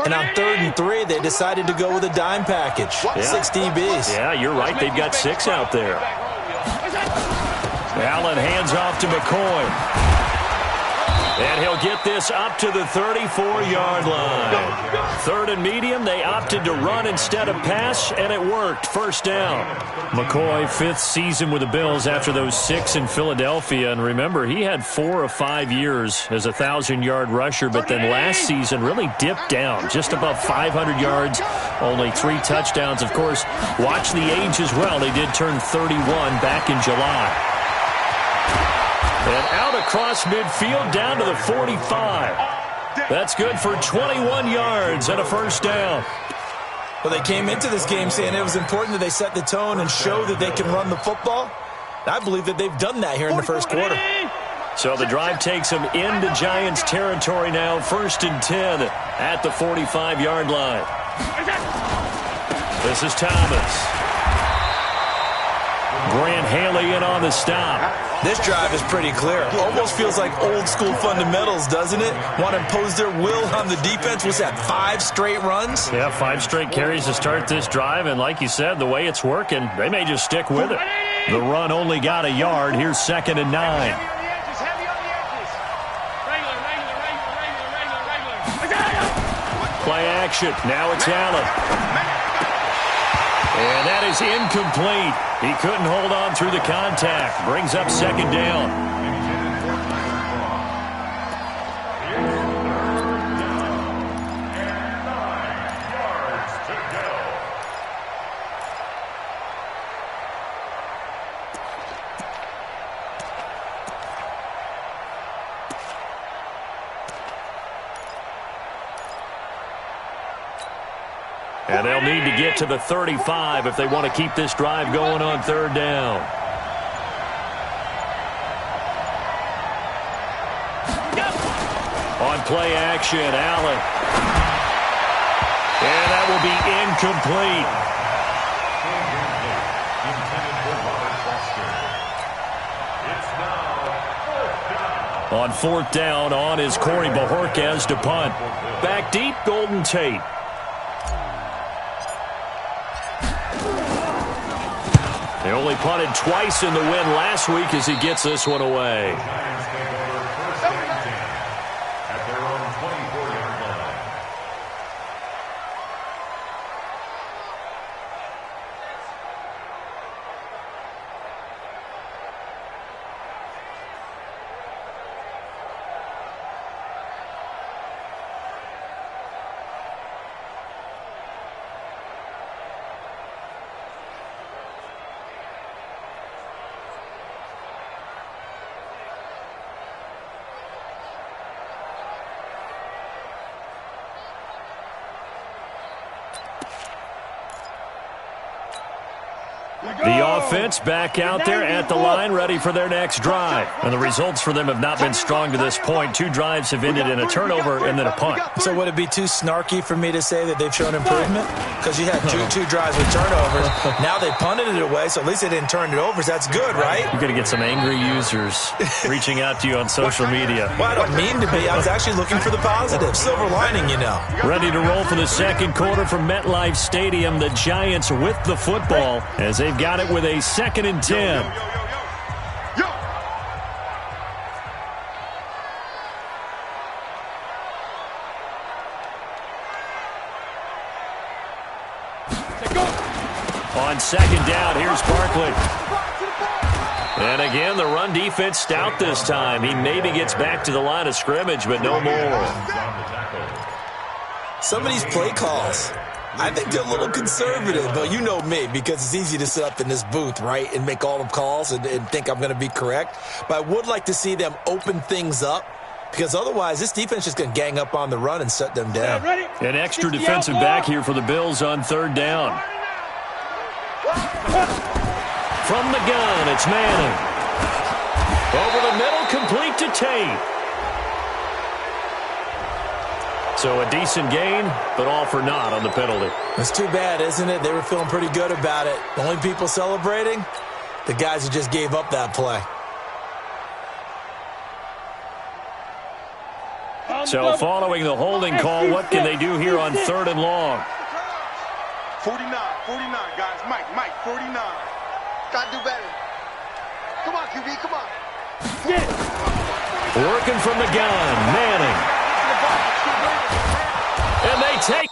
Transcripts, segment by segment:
And on 3rd and 3, they decided to go with a dime package. Yeah. 6 DBs. Yeah, you're right. They've got 6 out there. Allen hands off to McCoy. And he'll get this up to the 34-yard line. 3rd and medium, they opted to run instead of pass, and it worked. First down. McCoy, 5th season with the Bills after those 6 in Philadelphia. And remember, he had 4 of 5 years as a 1,000-yard rusher, but then last season really dipped down, just above 500 yards, only 3 touchdowns. Of course, watch the age as well. They did turn 31 back in July. And out across midfield down to the 45. That's good for 21 yards and a first down. Well, they came into this game saying it was important that they set the tone and show that they can run the football. I believe that they've done that here in the first quarter. So the drive takes them into Giants territory now. 1st and 10 at the 45-yard line. This is Thomas. Grant Haley in on the stop. This drive is pretty clear. Almost feels like old school fundamentals, doesn't it? Want to impose their will on the defense. Was that 5 straight runs? Yeah, 5 straight carries to start this drive. And like you said, the way it's working, they may just stick with it. The run only got a yard. Here's 2nd and 9. Play action. Now it's Allen. And that is incomplete. He couldn't hold on through the contact. Brings up 2nd down. And they'll need to get to the 35 if they want to keep this drive going on 3rd down. On play action, Allen. And that will be incomplete. On 4th down, on is Corey Bojorquez to punt. Back deep, Golden Tate. They only punted twice in the win last week as he gets this one away. The offense back out there at the line, ready for their next drive. And the results for them have not been strong to this point. 2 drives have ended in a turnover and then a punt. So would it be too snarky for me to say that they've shown improvement? Because you had two drives with turnovers. Now they punted it away, so at least they didn't turn it over. So that's good, right? You're going to get some angry users reaching out to you on social media. Well, I don't mean to be. I was actually looking for the positive. Silver lining, you know. Ready to roll for the 2nd quarter from MetLife Stadium. The Giants with the football as they've got it with a 2nd and 10. On 2nd down, here's Barkley. And again, the run defense stout this time. He maybe gets back to the line of scrimmage, but no more. Some of these play calls, I think they're a little conservative, but you know me, because it's easy to sit up in this booth, right, and make all the calls and think I'm going to be correct. But I would like to see them open things up, because otherwise this defense is going to gang up on the run and shut them down. An extra defensive back here for the Bills on 3rd down. From the gun, it's Manning. Over the middle, complete to Tate. So a decent gain, but all for naught on the penalty. It's too bad, isn't it? They were feeling pretty good about it. The only people celebrating, the guys who just gave up that play. So following the holding call, what can they do here on 3rd and long? 49, guys. Mike, 49. Gotta do better. Come on, QB, come on. Working from the gun, Manning. And they take.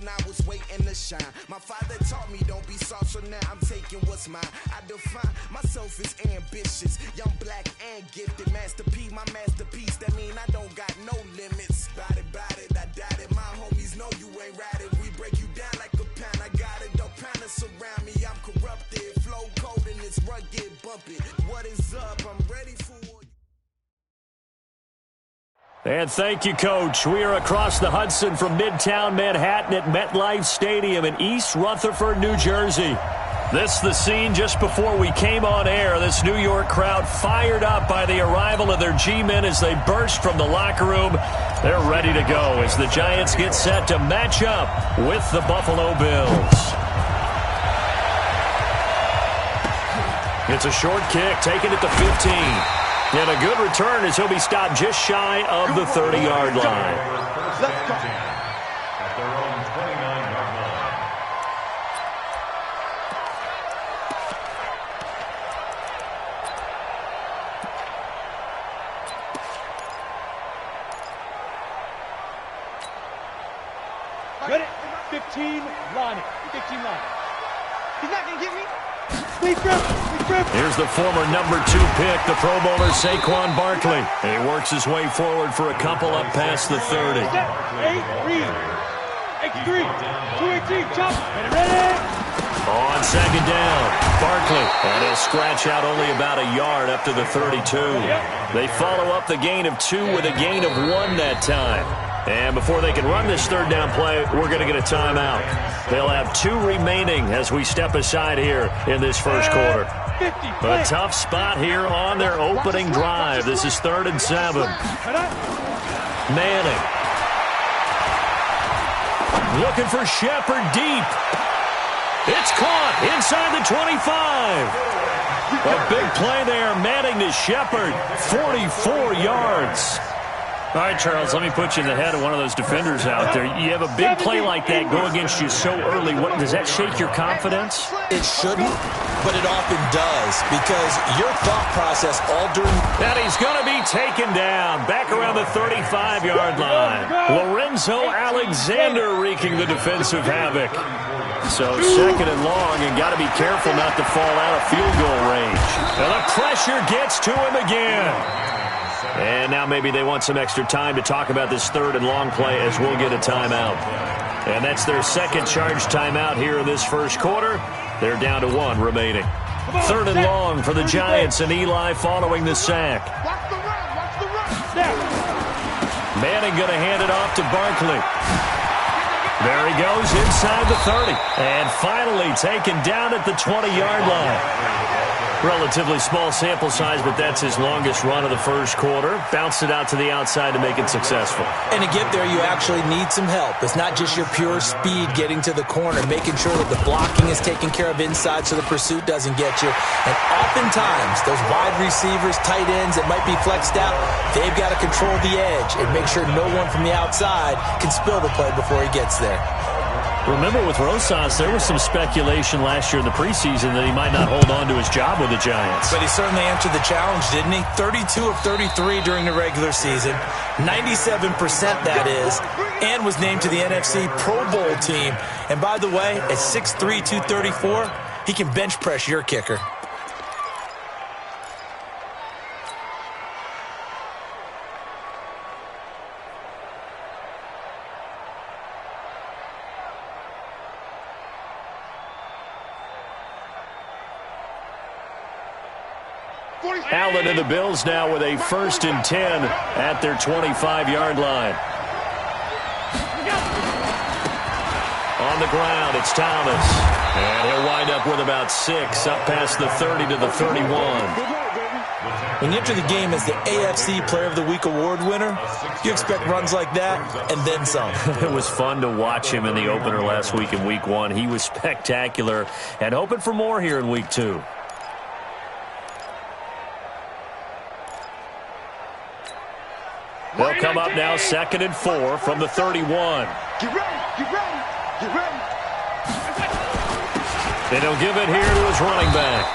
I was waiting to shine. My father taught me don't be soft, so now I'm taking what's mine. I define myself as ambitious, young, black, and gifted. Master P, my masterpiece. That mean I don't got no limits. Bout it, I doubt it. My homies know you ain't ratted. We break you down like a pound. I got it, don't pound us around me. I'm corrupted, flow cold and it's rugged, bumpy. What is up? I'm ready for. And thank you, Coach. We are across the Hudson from Midtown Manhattan at MetLife Stadium in East Rutherford, New Jersey. This is the scene just before we came on air. This New York crowd fired up by the arrival of their G-men as they burst from the locker room. They're ready to go as the Giants get set to match up with the Buffalo Bills. It's a short kick, taken at the 15. And a good return as he'll be stopped just shy of the 30-yard line. Let's go. At their own 29-yard line. Ready? 15 line. 15 line. He's not going to get me. Please grip. Here's the former number 2 pick, the Pro Bowler Saquon Barkley. And he works his way forward for a couple up past the 30. 8, read. X3, 218, chop. Ready? On second down, Barkley. And he'll scratch out only about a yard up to the 32. They follow up the gain of 2 with a gain of 1 that time. And before they can run this third down play, we're going to get a timeout. They'll have 2 remaining as we step aside here in this first quarter. A tough spot here on their opening drive. This is 3rd and 7. Manning. Looking for Shepard deep. It's caught inside the 25. A big play there. Manning to Shepard. 44 yards. All right, Charles, let me put you in the head of one of those defenders out there. You have a big play like that go against you so early. What, does that shake your confidence? It shouldn't, but it often does, because your thought process all during... And he's going to be taken down back around the 35-yard line. Lorenzo Alexander wreaking the defensive havoc. So second and long, and got to be careful not to fall out of field goal range. And the pressure gets to him again. And now maybe they want some extra time to talk about this third and long play as we'll get a timeout. And that's their second charge timeout here in this first quarter. They're down to 1 remaining. Third and long for the Giants, and Eli following the sack. Manning going to hand it off to Barkley. There he goes inside the 30. And finally taken down at the 20-yard line. Relatively small sample size, but that's his longest run of the first quarter. Bounced it out to the outside to make it successful. And to get there, you actually need some help. It's not just your pure speed getting to the corner, making sure that the blocking is taken care of inside so the pursuit doesn't get you. And oftentimes, those wide receivers, tight ends that might be flexed out, they've got to control the edge and make sure no one from the outside can spill the play before he gets there. Remember, with Rosas, there was some speculation last year in the preseason that he might not hold on to his job with the Giants. But he certainly answered the challenge, didn't he? 32 of 33 during the regular season, 97% that is, and was named to the NFC Pro Bowl team. And by the way, at 6'3", 234, he can bench press your kicker. Allen and the Bills now with a 1st and 10 at their 25-yard line. On the ground, it's Thomas. And he'll wind up with about 6, up past the 30 to the 31. When you enter the game as the AFC Player of the Week award winner, you expect runs like that and then some. It was fun to watch him in the opener last week in Week 1. He was spectacular and hoping for more here in Week 2. They'll come up now 2nd and 4 from the 31. Get ready, get ready, get ready. And he'll give it here to his running back.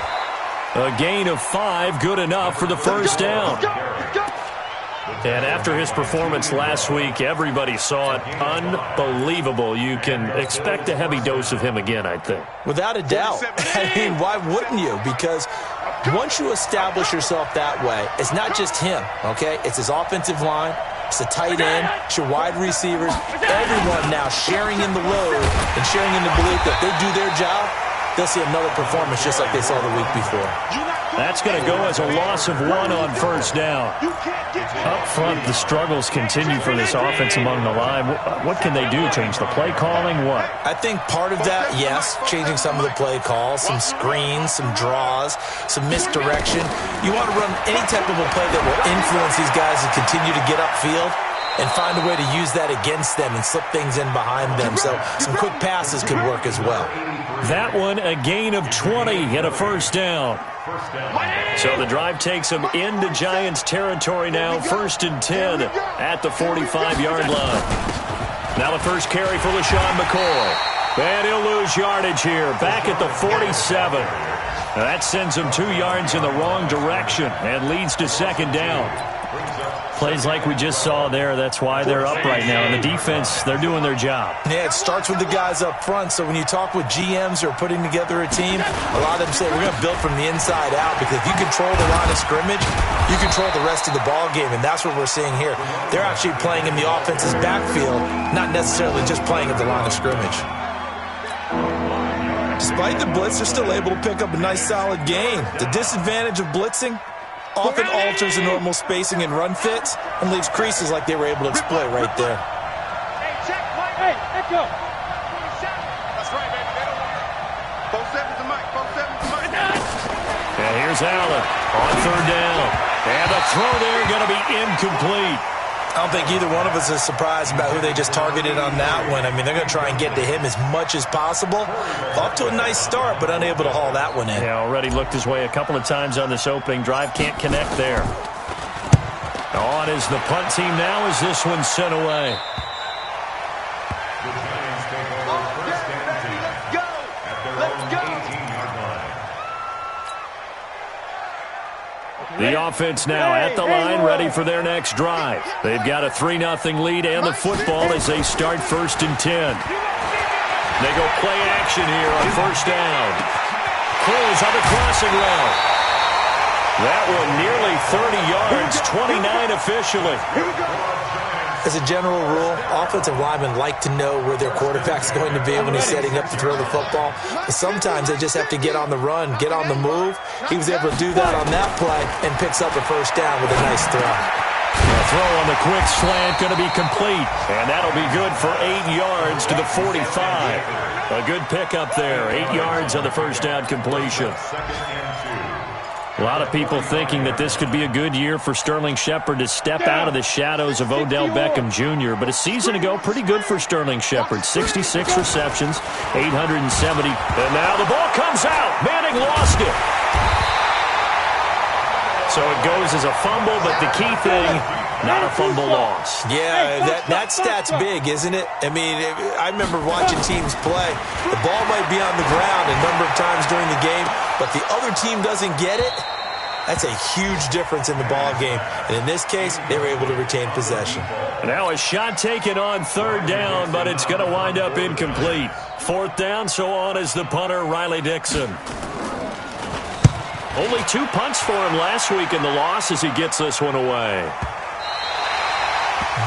A gain of 5, good enough for the first down. And after his performance last week, everybody saw it. Unbelievable. You can expect a heavy dose of him again, I think. Without a doubt. I mean, why wouldn't you? Because once you establish yourself that way, it's not just him, okay? It's his offensive line, it's the tight end, it's your wide receivers, everyone now sharing in the load and sharing in the belief that they do their job, they'll see another performance just like they saw the week before. That's going to go as a loss of 1 on first down. Up front, the struggles continue for this offense among the line. What can they do? Change the play calling? What? I think part of that, yes, changing some of the play calls, some screens, some draws, some misdirection. You want to run any type of a play that will influence these guys to continue to get upfield and find a way to use that against them and slip things in behind them. So some quick passes could work as well. That one, a gain of 20 and a first down. So the drive takes them into Giants territory now, 1st and 10 at the 45-yard line. Now the first carry for LaShawn McCoy. And he'll lose yardage here, back at the 47. That sends him 2 yards in the wrong direction and leads to 2nd down. Plays like we just saw there, that's why they're up right now. And the defense, they're doing their job. Yeah, it starts with the guys up front. So when you talk with GMs who are putting together a team, a lot of them say we're going to build from the inside out, because if you control the line of scrimmage, you control the rest of the ball game, and that's what we're seeing here. They're actually playing in the offense's backfield, not necessarily just playing at the line of scrimmage. Despite the blitz, they're still able to pick up a nice solid gain. The disadvantage of blitzing often alters the normal spacing and run fits and leaves creases like they were able to exploit right there. Hey, check, Mike. Hey, let's go. That's right, baby. They don't want it. 4-7's the mic. 4-7's the mic. And here's Allen on 3rd down. And the throw there going to be incomplete. I don't think either one of us is surprised about who they just targeted on that one. I mean, they're going to try and get to him as much as possible. Off to a nice start, but unable to haul that one in. Yeah, already looked his way a couple of times on this opening drive. Can't connect there. On is the punt team now as this one's sent away. The Giants take over first and 10 at their own 18-yard line. The offense now at the line, ready for their next drive. They've got a 3-0 lead and the football as they start first and 10. They go play action here on first down. Cruz on the crossing route. That one nearly 30 yards, 29 officially. As a general rule, offensive linemen like to know where their quarterback's going to be when he's setting up to throw the football. But sometimes they just have to get on the run, get on the move. He was able to do that on that play and picks up a first down with a nice throw. The throw on the quick slant going to be complete, and that'll be good for 8 yards to the 45. A good pickup there, 8 yards on the first down completion. A lot of people thinking that this could be a good year for Sterling Shepard to step out of the shadows of Odell Beckham Jr., but a season ago, pretty good for Sterling Shepard. 66 receptions, 870. And now the ball comes out. Manning lost it. So it goes as a fumble, but the key thing, not a fumble loss. Yeah, that stat's big, isn't it? I mean, I remember watching teams play. The ball might be on the ground a number of times during the game, but the other team doesn't get it. That's a huge difference in the ball game. And in this case, they were able to retain possession. Now a shot taken on third down, but it's going to wind up incomplete. Fourth down, so on is the punter, Riley Dixon. Only 2 punts for him last week in the loss as he gets this one away.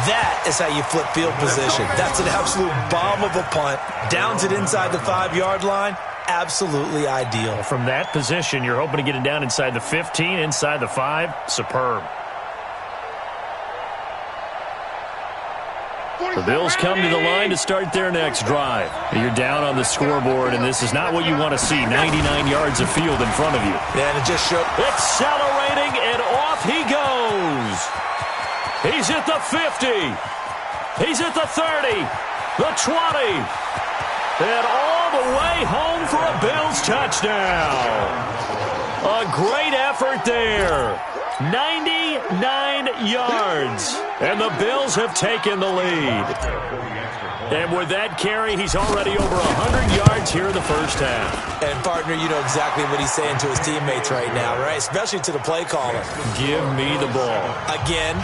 That is how you flip field position. That's an absolute bomb of a punt. Downs it inside the 5-yard line. Absolutely ideal. From that position, you're hoping to get it down inside the 15, inside the 5. Superb. The Bills come to the line to start their next drive. You're down on the scoreboard, and this is not what you want to see. 99 yards of field in front of you. Yeah, and it just showed. Accelerating, and off he goes. He's at the 50. He's at the 30. The 20. And all the way home for a Bills touchdown. A great effort there. 99 yards. And the Bills have taken the lead. And with that carry, he's already over 100 yards here in the first half. And, partner, you know exactly what he's saying to his teammates right now, right? Especially to the play caller. Give me the ball. Again,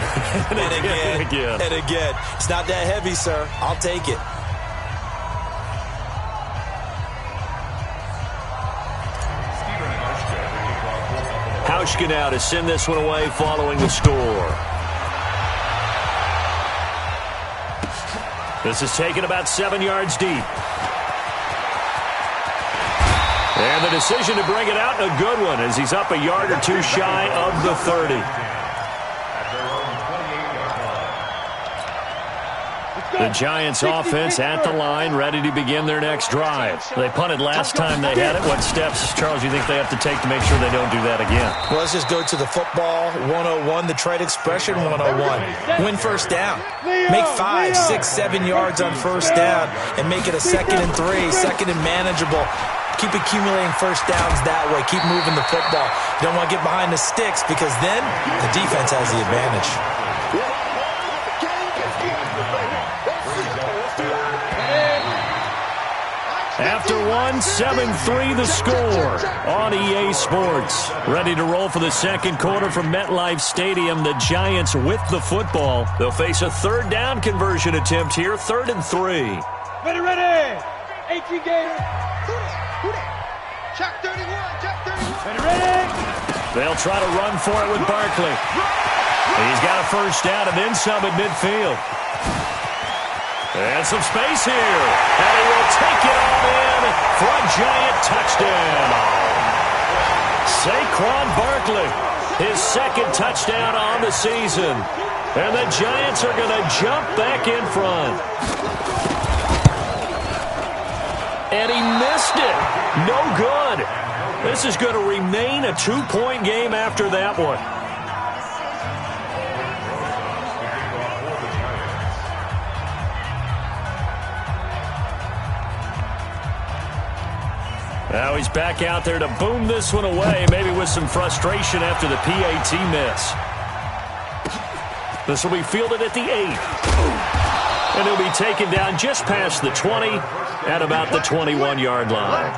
and again, and again. It's not that heavy, sir. I'll take it. Hauschka now to send this one away following the score. This is taken about 7 yards deep. And the decision to bring it out, a good one, as he's up a yard or two shy of the 30. The Giants offense at the line, ready to begin their next drive. They punted last time they had it. What steps, Charles, you think they have to take to make sure they don't do that again? Well, let's just go to the football 101, the trade expression 101. Win first down. Make 5, 6, 7 yards on first down and make it a 2nd and 3, 2nd and manageable. Keep accumulating first downs that way. Keep moving the football. You don't want to get behind the sticks because then the defense has the advantage. After one, 7-3 the score on EA Sports. Ready to roll for the second quarter from MetLife Stadium. The Giants with the football. They'll face a third down conversion attempt here, 3rd and 3. Ready. 18 Gator. Check 31. Check 31. Ready. They'll try to run for it with Barkley. He's got a first down and then some at midfield. And some space here. And he will take it all in for a Giant touchdown. Saquon Barkley, his 2nd touchdown on the season. And the Giants are going to jump back in front. And he missed it. No good. This is going to remain a 2-point game after that one. Now he's back out there to boom this one away, maybe with some frustration after the PAT miss. This will be fielded at the 8. And he'll be taken down just past the 20 at about the 21-yard line.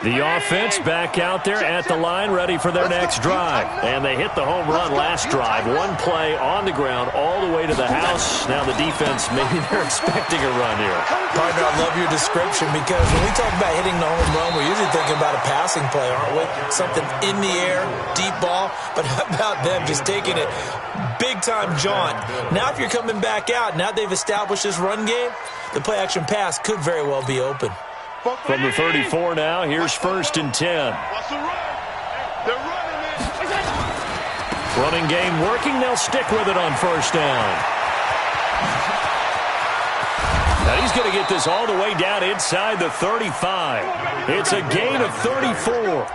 The offense back out there at the line, ready for their next drive. And they hit the home run last drive. One play on the ground all the way to the house. Now the defense, maybe they're expecting a run here. Partner, I love your description because when we talk about hitting the home run, we're usually thinking about a passing play, aren't we? Something in the air, deep ball. But how about them just taking it big-time jaunt? Now if you're coming back out, now they've established this run game, the play-action pass could very well be open. From the 34 now, here's 1st and 10. Running game working. They'll stick with it on 1st down. Now he's going to get this all the way down inside the 35. It's a gain of 34.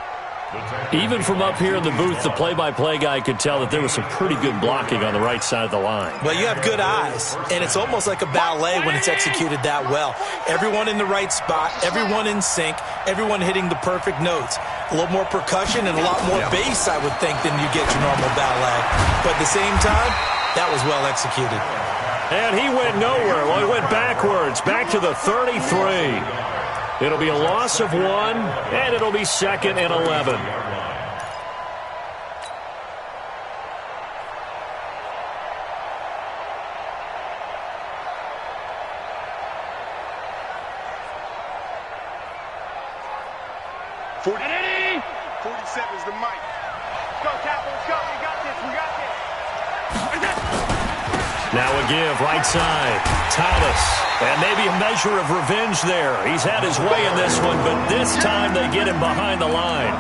Even from up here in the booth, the play-by-play guy could tell that there was some pretty good blocking on the right side of the line. Well, you have good eyes, and it's almost like a ballet when it's executed that well. Everyone in the right spot, everyone in sync, everyone hitting the perfect notes. A little more percussion and a lot more bass, I would think, than you get your normal ballet. But at the same time, that was well executed. And he went nowhere. Well, he went backwards, back to the 33. It'll be a loss of 1, and it'll be 2nd and 11. And 47 is the mic. Let's go, Cap. Let's go. We got this. We got this. Now a give, right side. Thomas. And maybe a measure of revenge there. He's had his way in this one, but this time they get him behind the line.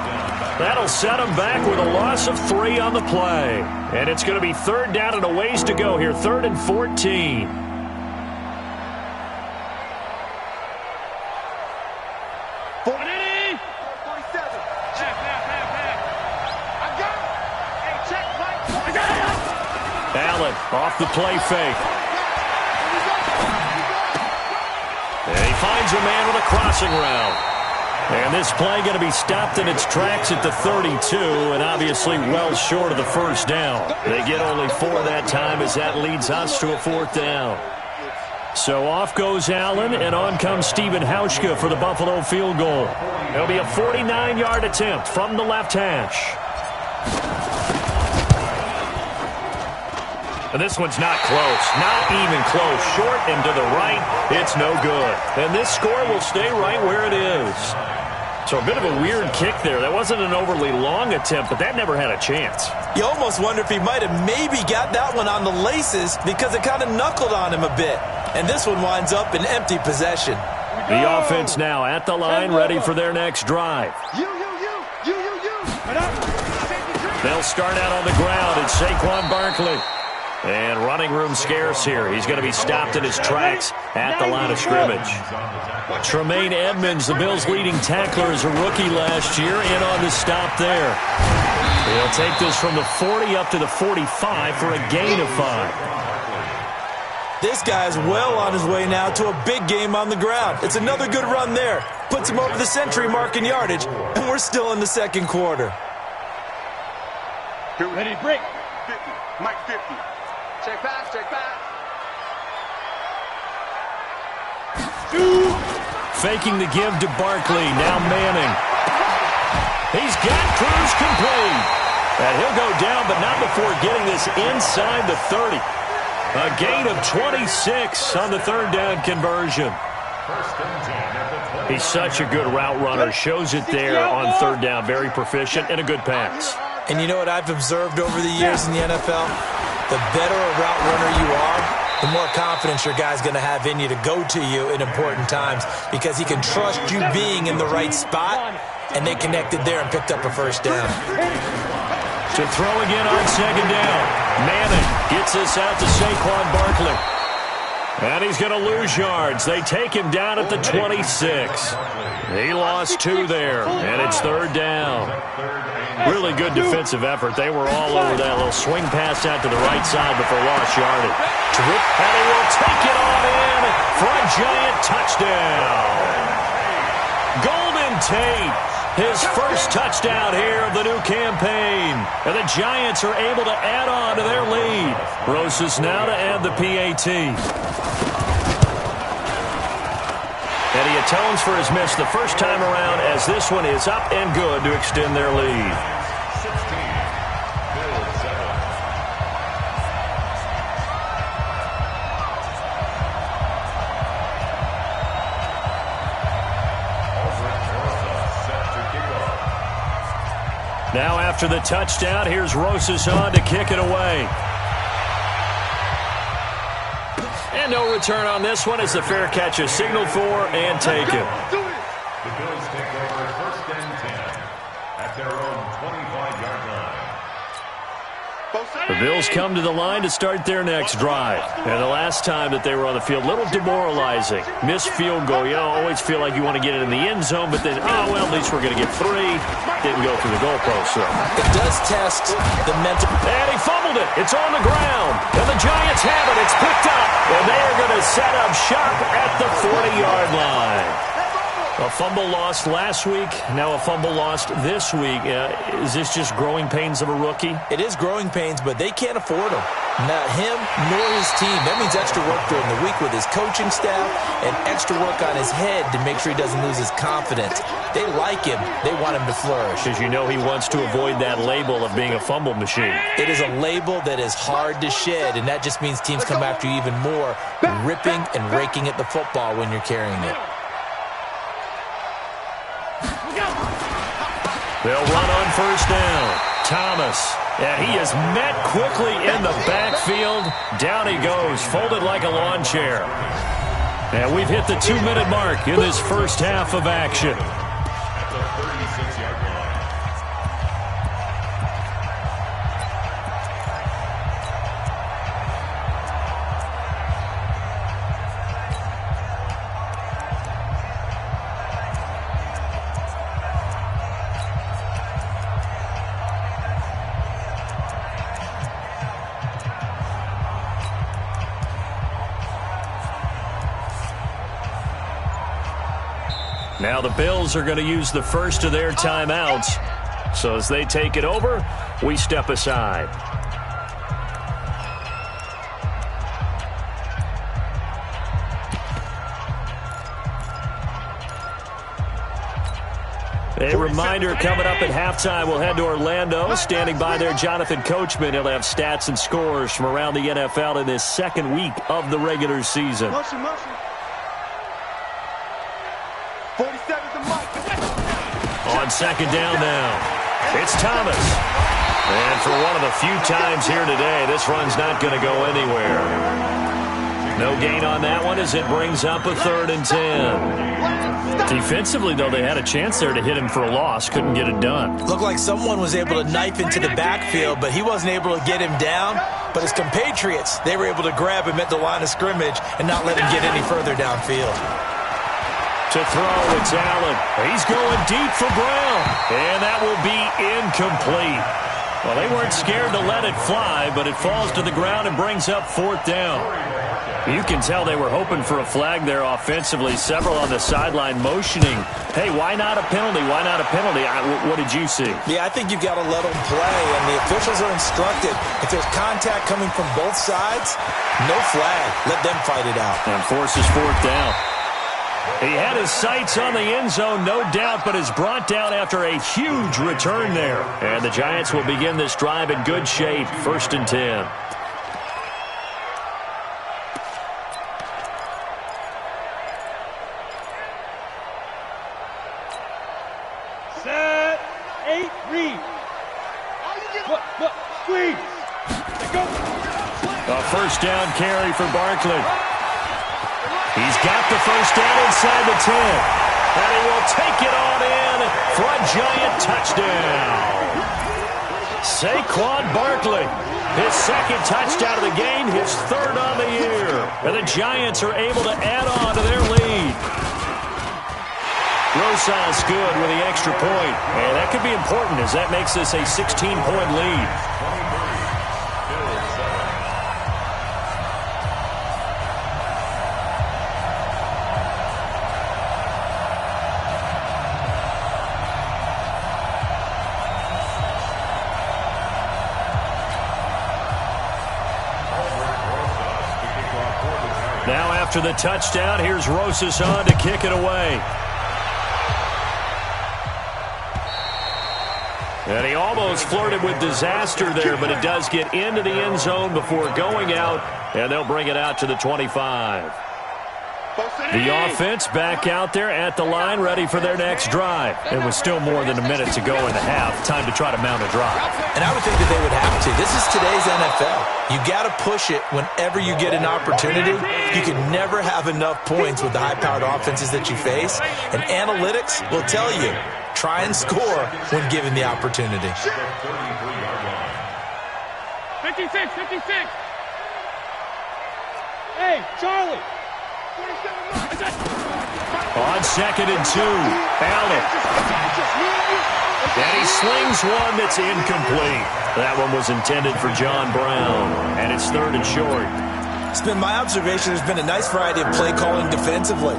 That'll set him back with a loss of 3 on the play. And it's going to be 3rd down and a ways to go here. 3rd and 14. Allen off the play fake. And he finds a man with a crossing route. And this play going to be stopped in its tracks at the 32, and obviously well short of the 1st down. They get only 4 that time as that leads us to a 4th down. So off goes Allen, and on comes Stephen Hauschka for the Buffalo field goal. It'll be a 49-yard attempt from the left hash. And this one's not close, not even close. Short and to the right, it's no good. And this score will stay right where it is. So a bit of a weird kick there. That wasn't an overly long attempt, but that never had a chance. You almost wonder if he might have maybe got that one on the laces because it kind of knuckled on him a bit. And this one winds up in empty possession. The offense now at the line, ready for their next drive. They'll start out on the ground. It's Saquon Barkley. And running room scarce here. He's going to be stopped in his tracks at the line of scrimmage. Tremaine Edmonds, the Bills' leading tackler as a rookie last year, in on the stop there. He'll take this from the 40 up to the 45 for a gain of 5. This guy's well on his way now to a big game on the ground. It's another good run there. Puts him over the century mark in yardage, and we're still in the 2nd quarter. Ready, break. 50. Mike 50. Check pass, check pass. Faking the give to Barkley. Now Manning. He's got Cruz complete. And he'll go down, but not before getting this inside the 30. A gain of 26 on the 3rd down conversion. He's such a good route runner. Shows it there on 3rd down. Very proficient and a good pass. And you know what I've observed over the years in the NFL? The better a route runner you are, the more confidence your guy's going to have in you to go to you in important times because he can trust you being in the right spot, and they connected there and picked up a 1st down. To throw again on 2nd down. Manning gets this out to Saquon Barkley. And he's going to lose yards. They take him down at the 26. He lost 2 there, and it's 3rd down. Really good defensive effort. They were all over that little swing pass out to the right side before lost yardage. And he will take it on in for a giant touchdown. Golden Tate, his first touchdown here of the new campaign. And the Giants are able to add on to their lead. Rosas now to add the PAT. And he atones for his miss the first time around as this one is up and good to extend their lead. 16, Bills 7. Now after the touchdown, here's Rosas on to kick it away. And no return on this one as the fair catch is signaled for and taken. The Bills take over 1st and 10 at their own 25-yard line. The Bills come to the line to start their next drive. And the last time that they were on the field, a little demoralizing. Missed field goal. You always feel like you want to get it in the end zone, but then, oh, well, at least we're going to get 3. Didn't go through the goalpost, so. It does test the mental. And he fumbled it. It's on the ground. And the Giants have it. It's picked up. And they are going to set up shop at the 40-yard line. A fumble lost last week, now a fumble lost this week. Is this just growing pains of a rookie? It is growing pains, but they can't afford them. Not him nor his team. That means extra work during the week with his coaching staff and extra work on his head to make sure he doesn't lose his confidence. They like him. They want him to flourish. Because you know he wants to avoid that label of being a fumble machine. It is a label that is hard to shed, and that just means teams come after you even more, ripping and raking at the football when you're carrying it. They'll run on 1st down. Thomas. And he is met quickly in the backfield. Down he goes, folded like a lawn chair. And we've hit the 2-minute mark in this first half of action. At the 36-yard line. Now the Bills are going to use the first of their timeouts. So as they take it over, we step aside. A reminder coming up at halftime, we'll head to Orlando. Standing by there, Jonathan Coachman. He'll have stats and scores from around the NFL in this second week of the regular season. Motion. 47's the mic. On 2nd down now, it's Thomas. And for one of the few times here today, this run's not going to go anywhere. No gain on that one as it brings up a 3rd and 10. Defensively, though, they had a chance there to hit him for a loss. Couldn't get it done. Looked like someone was able to knife into the backfield, but he wasn't able to get him down. But his compatriots, they were able to grab him at the line of scrimmage and not let him get any further downfield. To throw, it's Allen. He's going deep for Brown. And that will be incomplete. Well, they weren't scared to let it fly, but it falls to the ground and brings up 4th down. You can tell they were hoping for a flag there offensively. Several on the sideline motioning. Hey, why not a penalty? Why not a penalty? What did you see? Yeah, I think you've got to let them play, and the officials are instructed. If there's contact coming from both sides, no flag. Let them fight it out. And forces 4th down. He had his sights on the end zone, no doubt, but is brought down after a huge return there. And the Giants will begin this drive in good shape, 1st and 10. Set, 8, read. Look, squeeze. Go. A 1st down carry for Barkley. He's got the 1st down inside the 10. And he will take it on in for a Giant touchdown. Saquon Barkley, his 2nd touchdown of the game, his 3rd on the year. And the Giants are able to add on to their lead. Rosas good with the extra point. And that could be important as that makes this a 16-point lead. Now after the touchdown, here's Rosas on to kick it away. And he almost flirted with disaster there, but it does get into the end zone before going out, and they'll bring it out to the 25. The offense back out there at the line, ready for their next drive. It was still more than a minute to go in the half. Time to try to mount a drive. And I would think that they would have to. This is today's NFL. You got to push it whenever you get an opportunity. You can never have enough points with the high-powered offenses that you face. And analytics will tell you, try and score when given the opportunity. 56, 56. Hey, Charlie. On 2nd and 2, Allen. And he slings one that's incomplete. That one was intended for John Brown, and it's 3rd and short. It's been my observation there's been a nice variety of play calling defensively.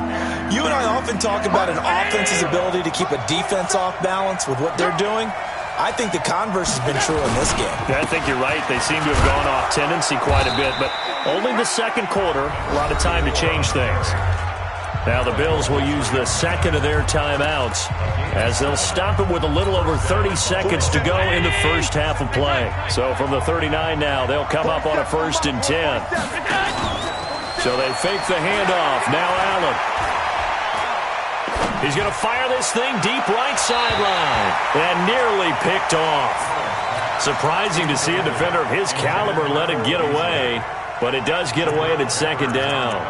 You and I often talk about an offense's ability to keep a defense off balance with what they're doing. I think the converse has been true in this game. Yeah, I think you're right. They seem to have gone off tendency quite a bit, but only the second quarter, a lot of time to change things. Now the Bills will use the second of their timeouts as they'll stop it with a little over 30 seconds to go in the first half of play. So from the 39 now, they'll come up on a 1st and 10. So they fake the handoff. Now Allen. He's going to fire this thing deep right sideline. And nearly picked off. Surprising to see a defender of his caliber let it get away. But it does get away and it's 2nd down.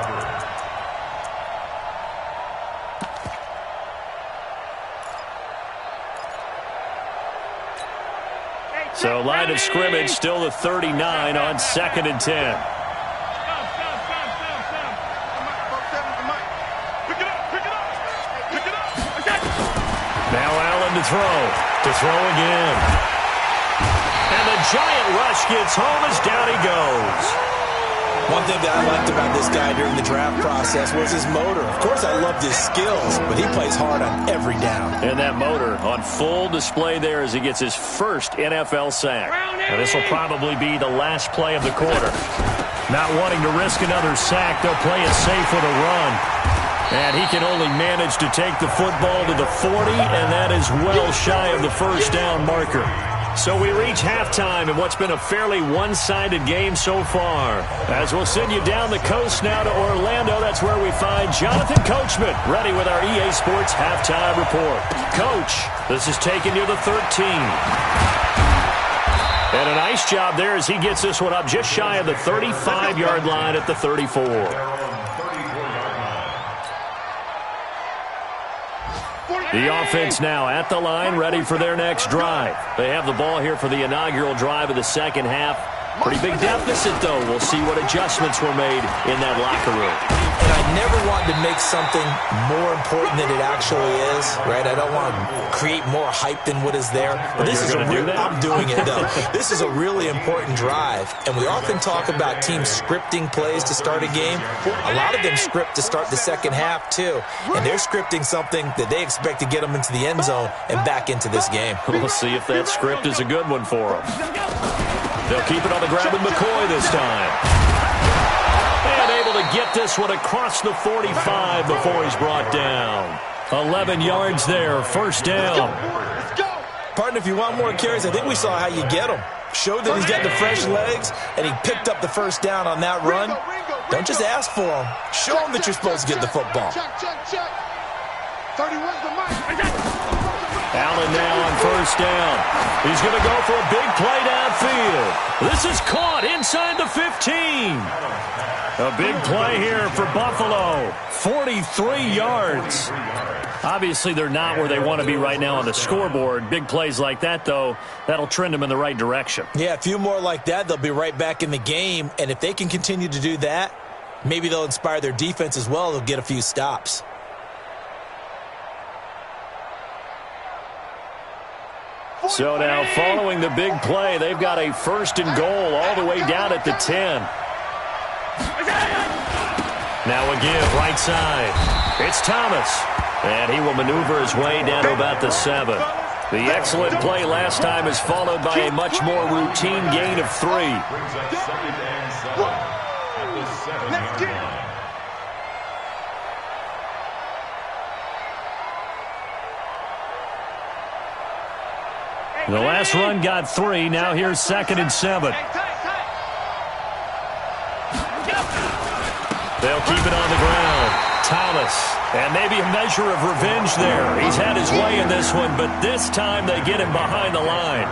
So line of scrimmage still the 39 on 2nd and 10. Now Allen to throw again. And the giant rush gets home as down he goes. One thing that I liked about this guy during the draft process was his motor. Of course, I loved his skills, but he plays hard on every down. And that motor on full display there as he gets his first NFL sack. And this will probably be the last play of the quarter. Not wanting to risk another sack, they'll play it safe with a run. And he can only manage to take the football to the 40, and that is well shy of the first down marker. So we reach halftime in what's been a fairly one-sided game so far. As we'll send you down the coast now to Orlando, that's where we find Jonathan Coachman, ready with our EA Sports Halftime Report. Coach, this is taking you to 13. And a nice job there as he gets this one up just shy of the 35-yard line at the 34. The offense now at the line, ready for their next drive. They have the ball here for the inaugural drive of the second half. Pretty big deficit, though. We'll see what adjustments were made in that locker room. And I never want to make something more important than it actually is, right? I don't want to create more hype than what is there. But this is I'm doing it, though. This is a really important drive. And we often talk about teams scripting plays to start a game. A lot of them script to start the second half, too. And they're scripting something that they expect to get them into the end zone and back into this game. We'll see if that script is a good one for them. They'll keep it on the ground with McCoy this time. And able to get this one across the 45 before he's brought down. 11 yards there, first down. Partner, if you want more carries, I think we saw how you get them. Showed that he's got the fresh legs, and he picked up the first down on that run. Don't just ask for them. Show them that you're supposed to get the football. 31's the mic. Allen now on first down. He's going to go for a big play downfield. This is caught inside the 15. A big play here for Buffalo. 43 yards. Obviously, they're not where they want to be right now on the scoreboard. Big plays like that, though, that'll trend them in the right direction. Yeah, a few more like that, they'll be right back in the game. And if they can continue to do that, maybe they'll inspire their defense as well. They'll get a few stops. So now, following the big play, they've got a first and goal all the way down at the 10. Now a give, right side. It's Thomas. And he will maneuver his way down to about the 7. The excellent play last time is followed by a much more routine gain of 3. The last run got 3. Now here's 2nd and 7. They'll keep it on the ground. Thomas. And maybe a measure of revenge there. He's had his way in this one, but this time they get him behind the line.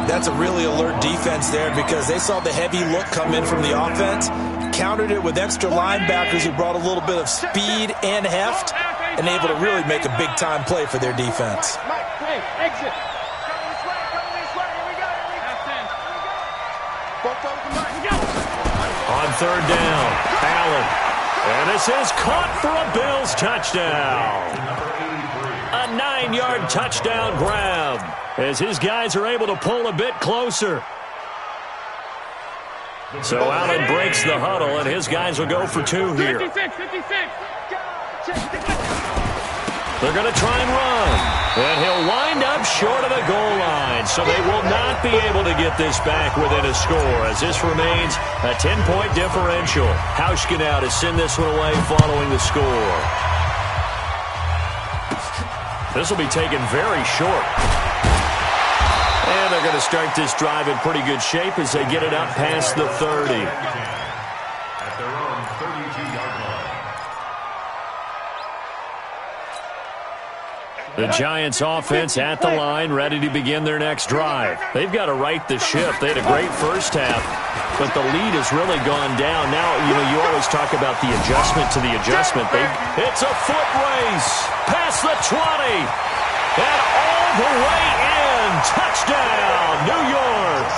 That's a really alert defense there because they saw the heavy look come in from the offense, countered it with extra linebackers who brought a little bit of speed and heft, and able to really make a big-time play for their defense. Hey, exit. On 3rd down, Allen. And this is caught for a Bills touchdown. A 9-yard touchdown grab as his guys are able to pull a bit closer. So Allen breaks the huddle, and his guys will go for 2 here. 56. They're going to try and run. And he'll wind up short of the goal line. So they will not be able to get this back within a score as this remains a 10-point differential. Hauschka now to send this one away following the score. This will be taken very short. And they're going to start this drive in pretty good shape as they get it up past the 30. At their own 32-yard line. The Giants offense at the line, ready to begin their next drive. They've got to right the ship. They had a great first half, but the lead has really gone down. Now, you always talk about the adjustment to the adjustment. It's a foot race past the 20 and all the way in. Touchdown, New York.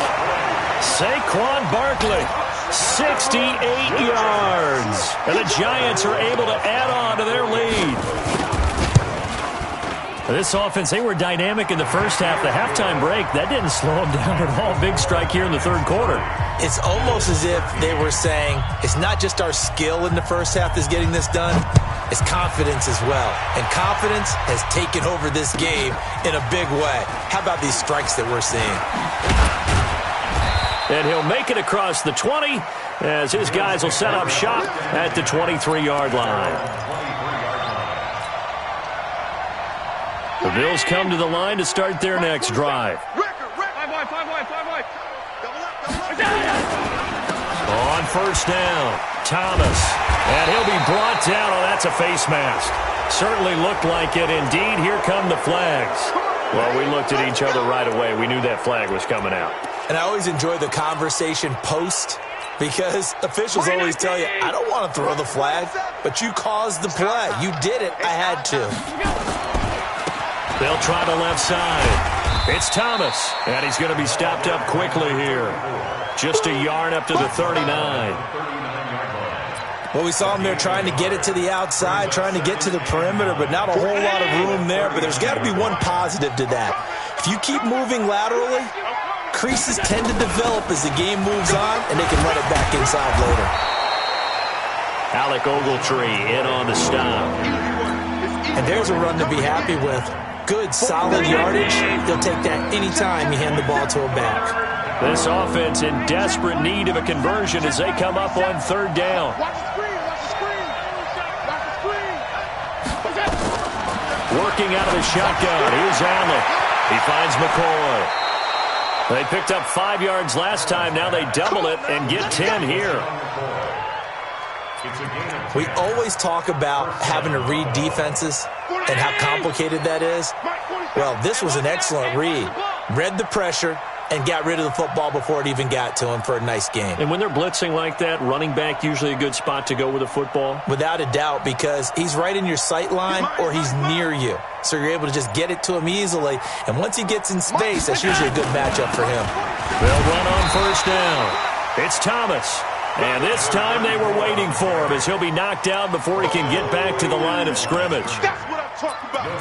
Saquon Barkley, 68 yards. And the Giants are able to add on to their lead. This offense, they were dynamic in the first half. The halftime break, that didn't slow them down at all. Big strike here in the 3rd quarter. It's almost as if they were saying, it's not just our skill in the first half that's getting this done, it's confidence as well. And confidence has taken over this game in a big way. How about these strikes that we're seeing? And he'll make it across the 20 as his guys will set up shop at the 23-yard line. The Bills come to the line to start their next drive. On 1st down, Thomas. And he'll be brought down. Oh, that's a face mask. Certainly looked like it. Indeed, here come the flags. Well, we looked at each other right away. We knew that flag was coming out. And I always enjoy the conversation post because officials always tell you, I don't want to throw the flag, but you caused the play. You did it. I had to. They'll try the left side. It's Thomas, and he's going to be stopped up quickly here. Just a yard up to the 39. Well, we saw him there trying to get it to the outside, trying to get to the perimeter, but not a whole lot of room there. But there's got to be one positive to that. If you keep moving laterally, creases tend to develop as the game moves on, and they can run it back inside later. Alec Ogletree in on the stop. And there's a run to be happy with. Good, solid yardage. They'll take that anytime you hand the ball to a back. This offense in desperate need of a conversion as they come up on 3rd down. Working out of the shotgun. Here's Allen. He finds McCoy. They picked up 5 yards last time. Now they double it and get 10 here. We always talk about having to read defenses and how complicated that is. Well, this was an excellent read. Read the pressure and got rid of the football before it even got to him for a nice game. And when they're blitzing like that, running back usually a good spot to go with the football? Without a doubt, because he's right in your sight line or he's near you. So you're able to just get it to him easily. And once he gets in space, that's usually a good matchup for him. They'll run on 1st down. It's Thomas. And this time they were waiting for him as he'll be knocked down before he can get back to the line of scrimmage.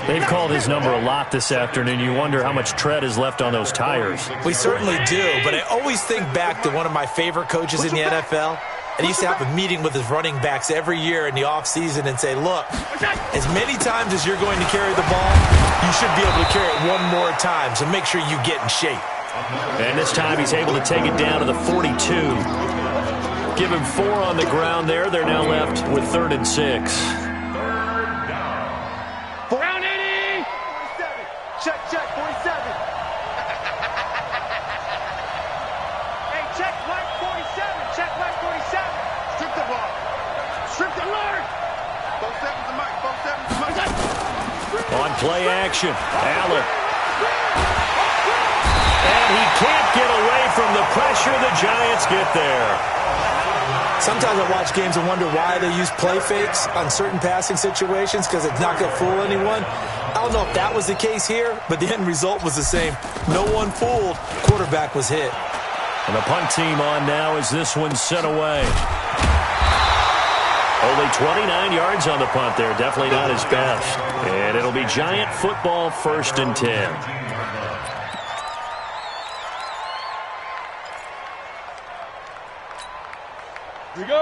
They've called his number a lot this afternoon. You wonder how much tread is left on those tires. We certainly do, but I always think back to one of my favorite coaches in the NFL. And he used to have a meeting with his running backs every year in the offseason and say, look, as many times as you're going to carry the ball, you should be able to carry it one more time, so make sure you get in shape. And this time he's able to take it down to the 42. Give him 4 on the ground there. They're now left with 3rd and 6. Round 80. 47. Check, 47. play action. Allen. And he can't get away from the pressure. The Giants get there. Sometimes I watch games and wonder why they use play fakes on certain passing situations, because it's not going to fool anyone. I don't know if that was the case here, but the end result was the same. No one fooled. Quarterback was hit. And the punt team on now as this one's sent away. Only 29 yards on the punt there. Definitely not his best. And it'll be Giant football, 1st and 10.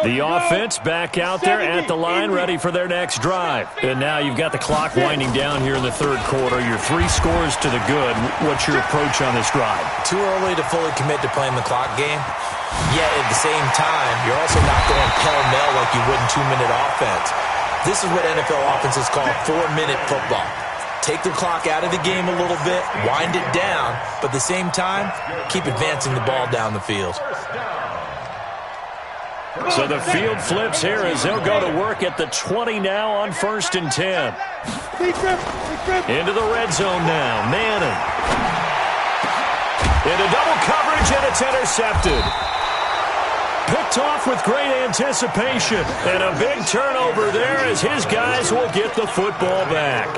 The offense back out there at the line, ready for their next drive. And now you've got the clock winding down here in the 3rd quarter. Your 3 scores to the good. What's your approach on this drive? Too early to fully commit to playing the clock game. Yet at the same time, you're also not going pell-mell like you would in 2-minute offense. This is what NFL offenses call 4-minute football. Take the clock out of the game a little bit, wind it down, but at the same time, keep advancing the ball down the field. So the field flips here as they'll go to work at the 20 now on 1st and 10. Into the red zone now. Manning. Into double coverage, and it's intercepted. Picked off with great anticipation. And a big turnover there as his guys will get the football back.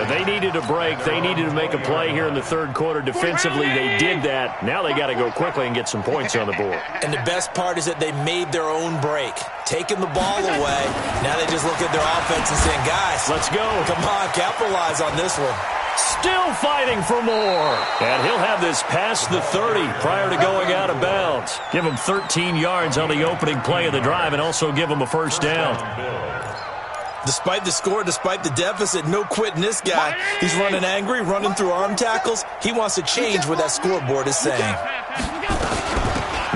They needed a break. They needed to make a play here in the 3rd quarter. Defensively, they did that. Now they got to go quickly and get some points on the board. And the best part is that they made their own break. Taking the ball away. Now they just look at their offense and saying, guys, let's go. Come on, capitalize on this one. Still fighting for more. And he'll have this past the 30 prior to going out of bounds. Give him 13 yards on the opening play of the drive and also give him a 1st down. Despite the score, despite the deficit, no quitting this guy. He's running angry, running through arm tackles. He wants to change what that scoreboard is saying.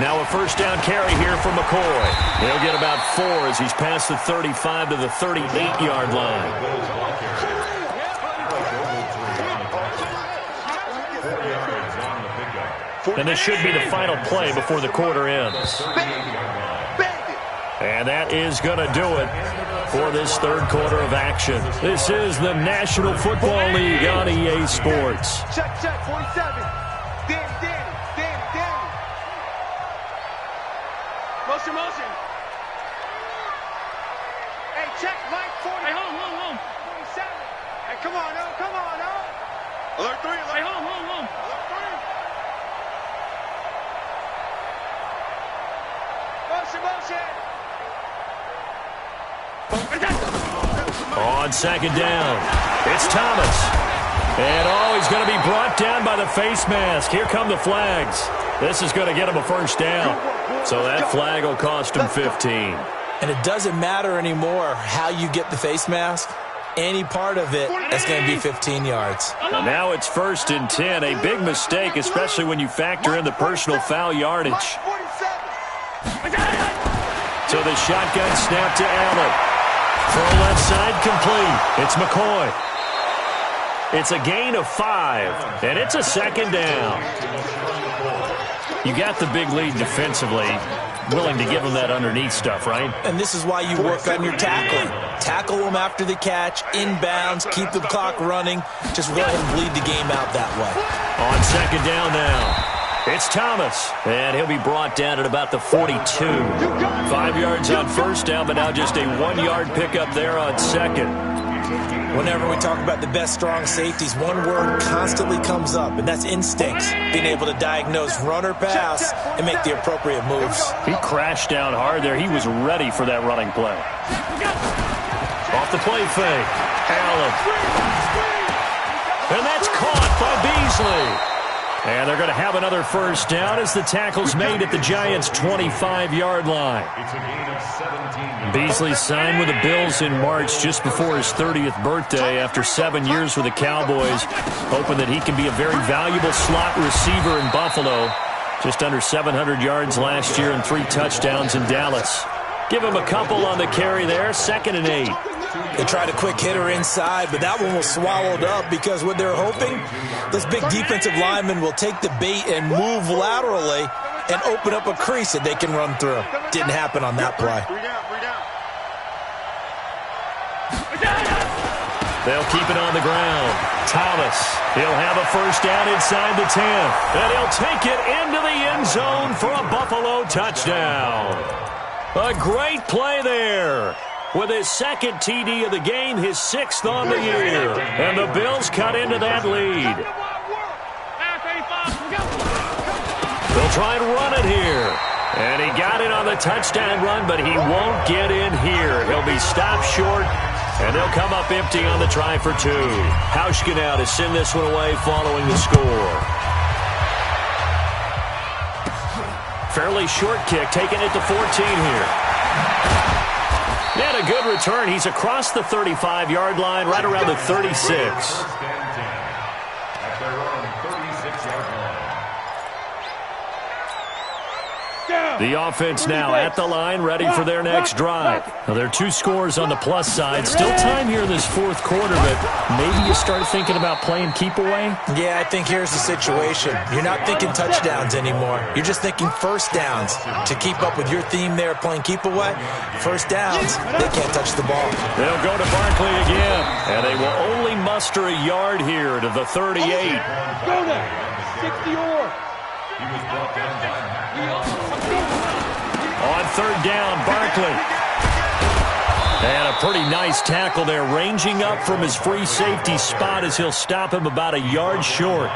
Now a 1st down carry here for McCoy. He'll get about 4 as he's past the 35 to the 38-yard line. And this should be the final play before the quarter ends. And that is going to do it for this 3rd quarter of action. This is the National Football League on EA Sports. Check, 47. Danny. Motion. Hey, check, Mike, 40. Hey, hold. 47. Hey, come on, oh. Alert 3. Hey, hold. Alert 3. Motion. On 2nd down, it's Thomas. And, he's going to be brought down by the face mask. Here come the flags. This is going to get him a 1st down. So that flag will cost him 15. And it doesn't matter anymore how you get the face mask. Any part of it, that's going to be 15 yards. And now it's 1st and 10. A big mistake, especially when you factor in the personal foul yardage. So the shotgun snap to Allen. Throw left side complete. It's McCoy. It's a gain of 5, and it's a 2nd down. You got the big lead defensively. Willing to give them that underneath stuff, right? And this is why you work on your tackling. Tackle them after the catch, inbounds, keep the clock running. Just go ahead and bleed the game out that way. On 2nd down now. It's Thomas, and he'll be brought down at about the 42. 5 yards on 1st down, but now just a 1-yard pickup there on 2nd. Whenever we talk about the best strong safeties, one word constantly comes up, and that's instincts. Being able to diagnose run or pass and make the appropriate moves. He crashed down hard there. He was ready for that running play. Off the play fake. Allen. And that's caught by Beasley. And they're going to have another 1st down as the tackle's made at the Giants' 25-yard line. Beasley signed with the Bills in March just before his 30th birthday after 7 years with the Cowboys, hoping that he can be a very valuable slot receiver in Buffalo. Just under 700 yards last year and 3 touchdowns in Dallas. Give him a couple on the carry there, 2nd and 8. They tried a quick hitter inside, but that one was swallowed up because what they're hoping, those big defensive linemen will take the bait and move laterally and open up a crease that they can run through. Didn't happen on that play. They'll keep it on the ground. Thomas, he'll have a first down inside the 10. And he'll take it into the end zone for a Buffalo touchdown. A great play there. With his second TD of the game, his 6th on the year. And the Bills cut into that lead. They'll try and run it here. And he got it on the touchdown run, but he won't get in here. He'll be stopped short, and they'll come up empty on the try for 2. Hauschka now to send this one away following the score. Fairly short kick, taking it to 14 here. And a good return. He's across the 35-yard line, right around the 36. First and 10 at their own 36-yard line. The offense now at the line, ready for their next drive. Now, there are 2 scores on the plus side. Still time here in this 4th quarter, but maybe you start thinking about playing keep away? Yeah, I think here's the situation. You're not thinking touchdowns anymore. You're just thinking first downs. To keep up with your theme there, playing keep away, first downs, they can't touch the ball. They'll go to Barkley again, and they will only muster a yard here to the 38. Go there. 60 or. He was brought down by On 3rd down, Barkley. And a pretty nice tackle there, ranging up from his free safety spot as he'll stop him about a yard short.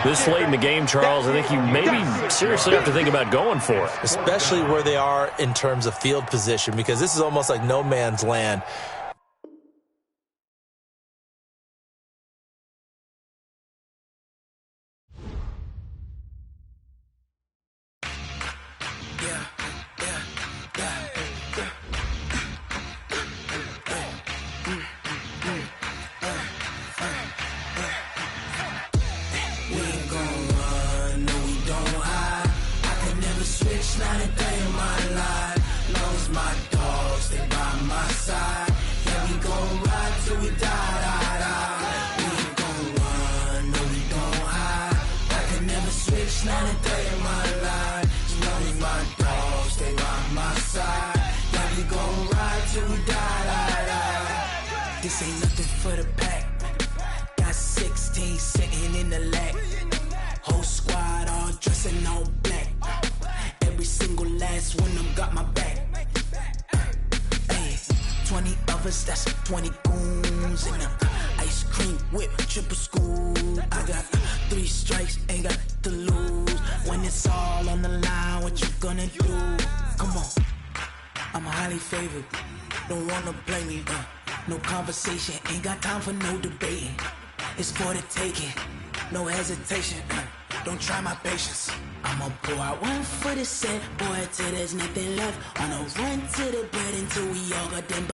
This late in the game, Charles, I think you maybe seriously have to think about going for it. Especially where they are in terms of field position, because this is almost like no man's land. This ain't nothing for the pack. Got 16 sitting in the lap. Whole squad all dressing all black. Every single last one of them got my back. Hey, 20 of us, that's 20 goons in them. Ice cream whip, triple school. I got 3 strikes, ain't got to lose. When it's all on the line, what you gonna do? Come on, I'm highly favored. Don't wanna blame me, no conversation, ain't got time for no debating. It's for the taking, no hesitation. Don't try my patience. I'ma pour out one for the set, boy, till there's nothing left. On a run to the bread until we all got them.